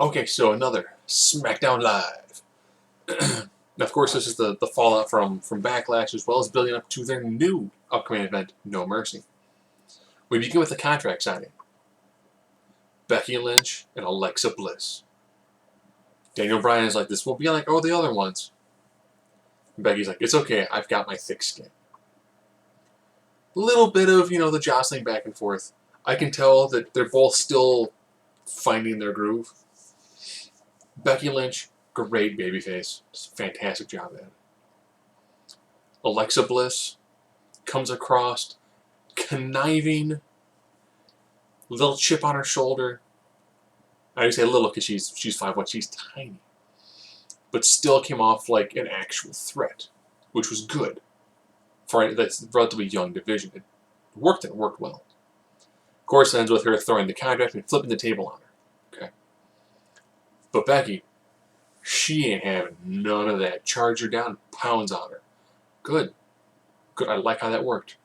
Okay, so another Smackdown Live. Of course, this is the fallout from Backlash, as well as building up to their new upcoming event, No Mercy. We begin with the contract signing. Becky Lynch and Alexa Bliss. Daniel Bryan is like, this won't be like all the other ones. And Becky's like, it's okay, I've got my thick skin. Little bit of, the jostling back and forth. I can tell that they're both still finding their groove. Becky Lynch, great babyface. Fantastic job at it. Alexa Bliss comes across conniving, little chip on her shoulder. I would say little because she's 5'1", she's tiny. But still came off like an actual threat, which was good for that's relatively young division. It worked and it worked well. Of course, it ends with her throwing the contract and flipping the table on her. Okay. But Becky, she ain't having none of that. Charge her down, pounds on her. Good. Good. I like how that worked.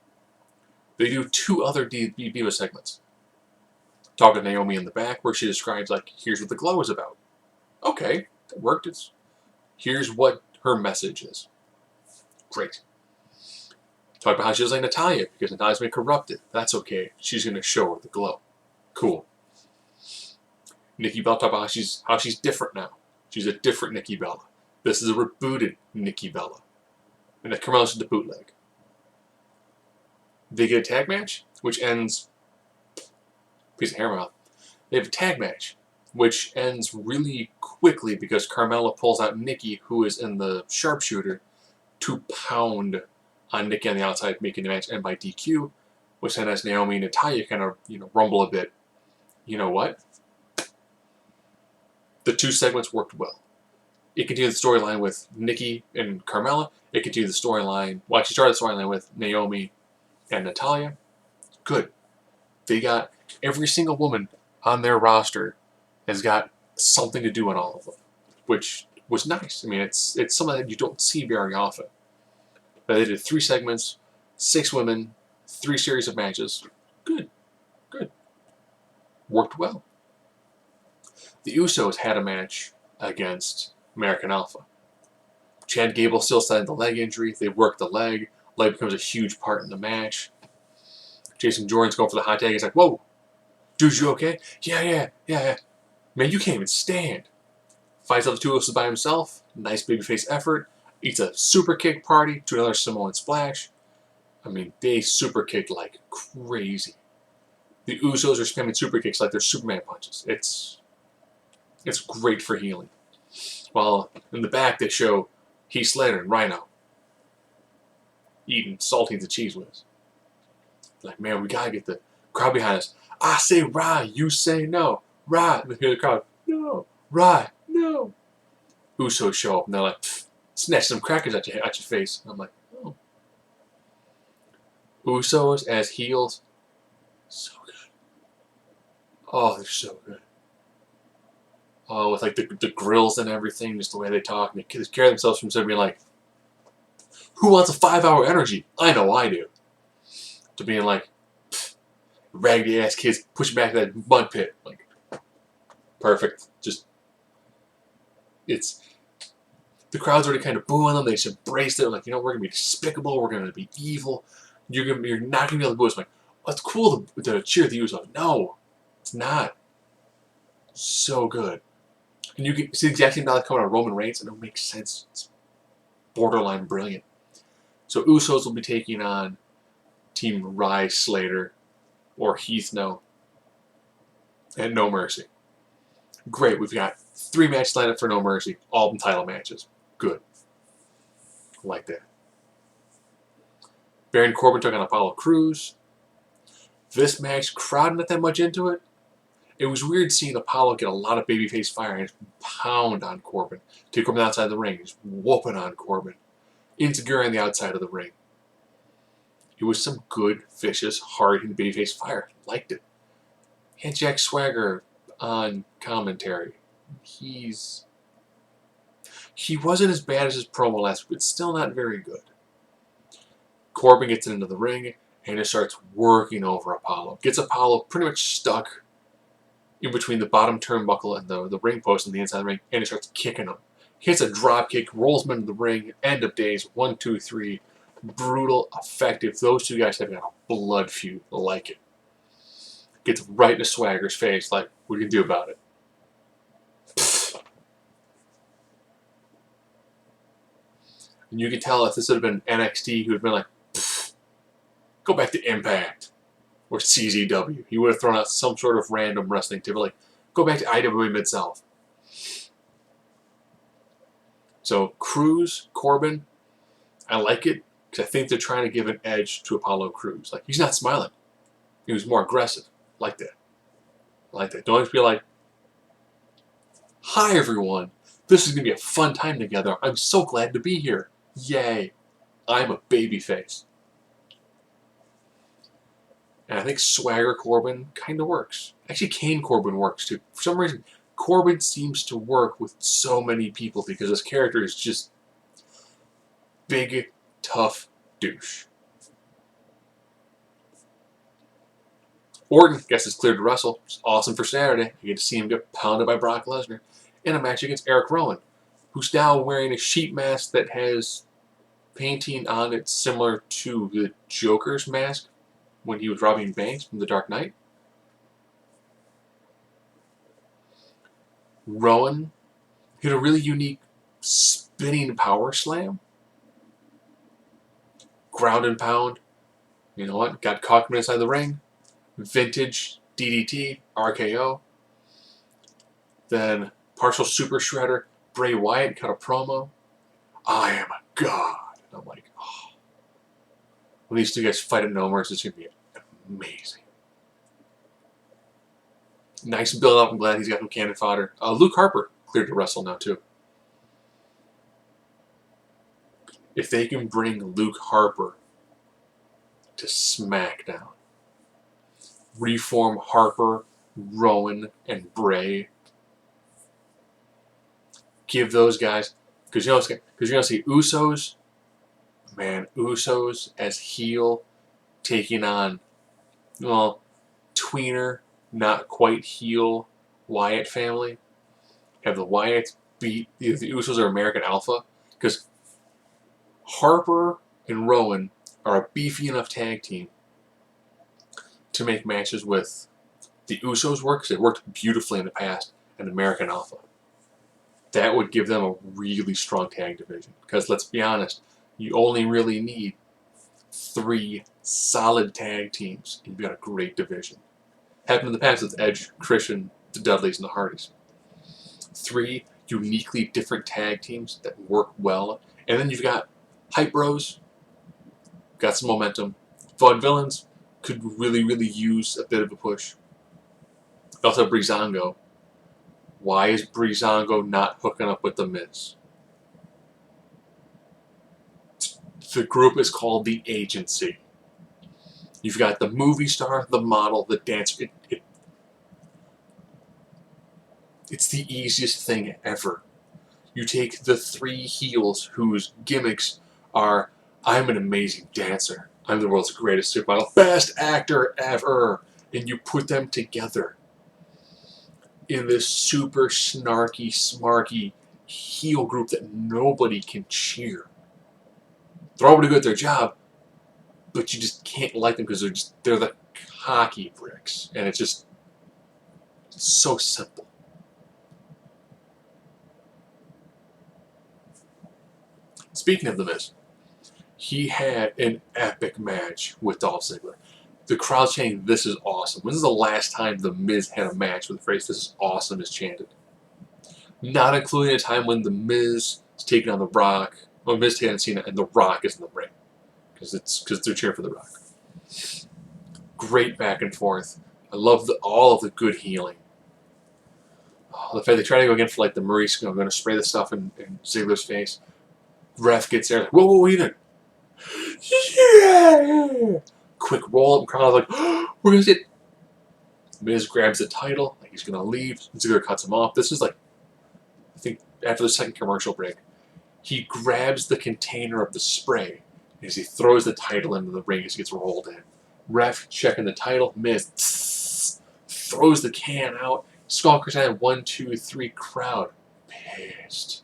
They do two other Diva segments. Talking to Naomi in the back, where she describes, like, here's what the glow is about. Okay, that worked. Here's what her message is. Great. Talk about how she doesn't like Natalya, because Natalya's been corrupted. That's okay. She's going to show her the glow. Cool. Nikki Bella talk about how she's different now. She's a different Nikki Bella. This is a rebooted Nikki Bella. And the Carmella's the bootleg. They get a tag match, which ends... piece of hair mouth. They have a tag match, which ends really quickly because Carmella pulls out Nikki, who is in the sharpshooter, to pound on Nikki on the outside, making the match end by DQ, which then has Naomi and Natalya kind of, rumble a bit. You know what? The two segments worked well. It continued the storyline with Nikki and Carmella. It continued the storyline... well, she started the storyline with Naomi and Natalya. Good. They got... every single woman on their roster has got something to do in all of them, which was nice. I mean, it's something that you don't see very often. But they did 3 segments, 6 women, 3 series of matches. Good. Good. Worked well. The Usos had a match against American Alpha. Chad Gable still cited the leg injury. They worked the leg. Leg becomes a huge part in the match. Jason Jordan's going for the hot tag. He's like, whoa, dude, you okay? Yeah. Man, you can't even stand. Fights out the two Usos by himself. Nice babyface effort. Eats a super kick party to another Samoan splash. I mean, they super kicked like crazy. The Usos are spamming super kicks like they're Superman punches. It's great for healing. While in the back they show Heath Slater and Rhino eating saltines and cheese whiz. Like, man, we gotta get the crowd behind us. I say right, you say no. Right. And hear the crowd, no. Right, no. Usos show up and they're like, snatch some crackers at your face. And I'm like, oh. Usos as heels, so good. Oh, they're so good. Oh, with like the grills and everything, just the way they talk, and they carry themselves from being like, who wants a 5-hour energy? I know I do. To being like, raggedy ass kids pushing back that mud pit. Like, perfect. Just, it's, the crowd's already kind of booing them. They just embraced it. Like, we're going to be despicable. We're going to be evil. You're not going to be able to boo us. I'm like, oh, it's cool to cheer the Usos. No, it's not. So good. And you can see the exact same dialogue coming out of Roman Reigns, and it makes sense. It's borderline brilliant. So Usos will be taking on Team Rye Slater or Heath No and No Mercy. Great, we've got 3 matches lined up for No Mercy, all title matches. Good. Like that. Baron Corbin took on Apollo Crews. This match, crowd not that much into it. It was weird seeing Apollo get a lot of babyface fire and pound on Corbin. Take Corbin outside the ring, just whooping on Corbin. Insecure on the outside of the ring. It was some good, vicious, hard-hitting babyface fire. Liked it. And Jack Swagger on commentary. He wasn't as bad as his promo last week, but still not very good. Corbin gets into the ring and just starts working over Apollo. Gets Apollo pretty much stuck in between the bottom turnbuckle and the ring post on the inside of the ring, and he starts kicking him. Hits a drop kick, rolls him into the ring, end of days, 1, 2, 3. Brutal, effective. Those two guys have got a blood feud. I like it. Gets right into Swagger's face, like, what do you do about it? And you could tell if this had been NXT, who had been like, go back to Impact or CZW. He would have thrown out some sort of random wrestling tip, like, go back to IWA Mid-South. So, Cruz, Corbin, I like it because I think they're trying to give an edge to Apollo Crews. Like, he's not smiling. He was more aggressive. Like that. Like that. Don't just be like, hi, everyone. This is going to be a fun time together. I'm so glad to be here. Yay. I'm a babyface. And I think Swagger Corbin kind of works. Actually, Kane Corbin works too. For some reason, Corbin seems to work with so many people because his character is just big, tough douche. Orton gets his cleared to wrestle. It's awesome for Saturday. You get to see him get pounded by Brock Lesnar in a match against Eric Rowan, who's now wearing a sheet mask that has painting on it similar to the Joker's mask when he was robbing banks from The Dark Knight. Rowan hit a really unique spinning power slam. Ground and pound. You know what? Got caught inside the ring. Vintage DDT, RKO. Then partial super shredder. Bray Wyatt cut a promo. I am a god. And I'm like, oh. When these two guys fight at No Mercy, it's going to be amazing. Nice build up. I'm glad he's got some cannon fodder. Luke Harper cleared to wrestle now too. If they can bring Luke Harper to SmackDown, reform Harper, Rowan, and Bray, give those guys, because you're going to see Usos, man, Usos as heel, taking on, well, tweener, not quite heel Wyatt family. Have the Wyatts beat the Usos or American Alpha, because Harper and Rowan are a beefy enough tag team to make matches with the Usos work, because it worked beautifully in the past, and American Alpha. That would give them a really strong tag division. Because let's be honest, you only really need 3 solid tag teams, and you've got a great division. Happened in the past with Edge, Christian, the Dudleys, and the Hardys. 3 uniquely different tag teams that work well. And then you've got Hype Bros, got some momentum. Vaudevillains could really, really use a bit of a push. Also Breezango. Why is Breezango not hooking up with The Miz? The group is called The Agency. You've got the movie star, the model, the dancer. It's the easiest thing ever. You take the 3 heels whose gimmicks are, I'm an amazing dancer, I'm the world's greatest supermodel, best actor ever, and you put them together in this super snarky, smarky heel group that nobody can cheer. They're all pretty good at their job, but you just can't like them because they're the cocky bricks, and it's so simple. Speaking of The Miz, he had an epic match with Dolph Ziggler. The crowd chanting, "This is awesome." When is the last time The Miz had a match with the phrase, "This is awesome," is chanted? Not including a time when The Miz is taking on The Rock, or Miz taking on Cena, and The Rock is in the ring. Because they're cheering for The Rock. Great back and forth. I love all of the good healing. Oh, the fact they try to go again for like the Maurice, going to spray the stuff in Ziggler's face. Ref gets there, like, whoa, what are you doing? Yeah! Quick roll up, crowd like, oh, we're going to see it. Miz grabs the title, like he's going to leave. Ziggler cuts him off. This is like, I think, after the second commercial break. He grabs the container of the spray as he throws the title into the ring as he gets rolled in. Ref checking the title. Miz throws the can out. Skull Crusader 1, 2, 3 crowd pissed.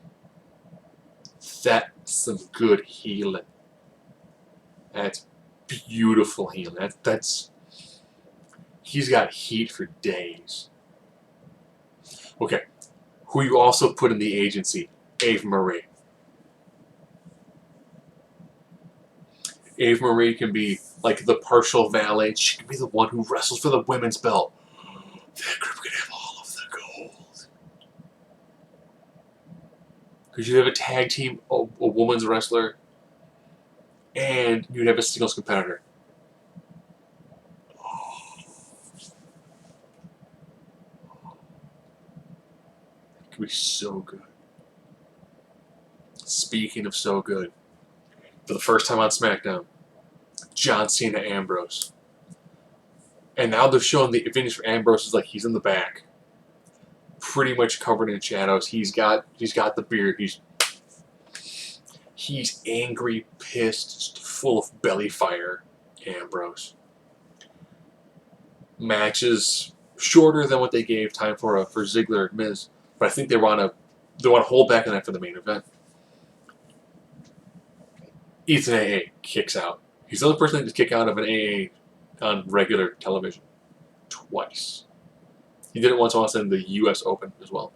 That's some good healing. That's beautiful healing. That's he's got heat for days. Okay, who you also put in the agency? Ave Marie. Ave Marie can be like the partial valet. She can be the one who wrestles for the women's belt. That group can have all of the gold. Because you have a tag team, a woman's wrestler, and you'd have a singles competitor. It could be so good. Speaking of so good, for the first time on SmackDown, John Cena Ambrose. And now they're showing the finish for Ambrose is like he's in the back. Pretty much covered in shadows. He's got the beard. He's angry, pissed, just full of belly fire. Ambrose. Matches shorter than what they gave time for Ziggler and Miz, but I think they want to hold back on that for the main event. Ethan AA kicks out. He's the only person to kick out of an AA on regular television. Twice. He did it once in the U.S. Open as well.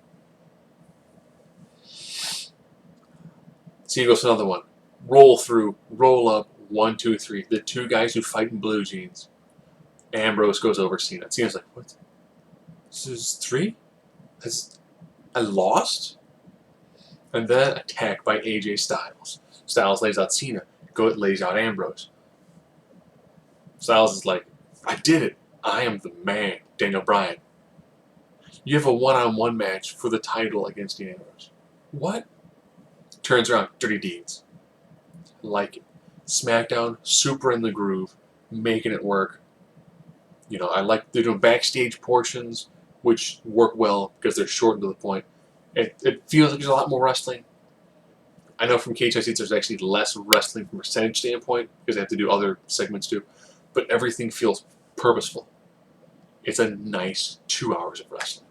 Cena goes for another one. Roll through, roll up, 1, 2, 3. The two guys who fight in blue jeans. Ambrose goes over Cena. Cena's like, what? This is 3? I lost? And then attack by AJ Styles. Styles lays out Cena. Lays out Ambrose. Styles is like, I did it. I am the man. Daniel Bryan. You have a one-on-one match for the title against Dean Ambrose. What? Turns around. Dirty deeds. Like it. SmackDown, super in the groove, making it work. You know, I like they're doing backstage portions, which work well because they're short and to the point. It feels like there's a lot more wrestling. I know from KHI there's actually less wrestling from a percentage standpoint because they have to do other segments too, but everything feels purposeful. It's a nice 2 hours of wrestling.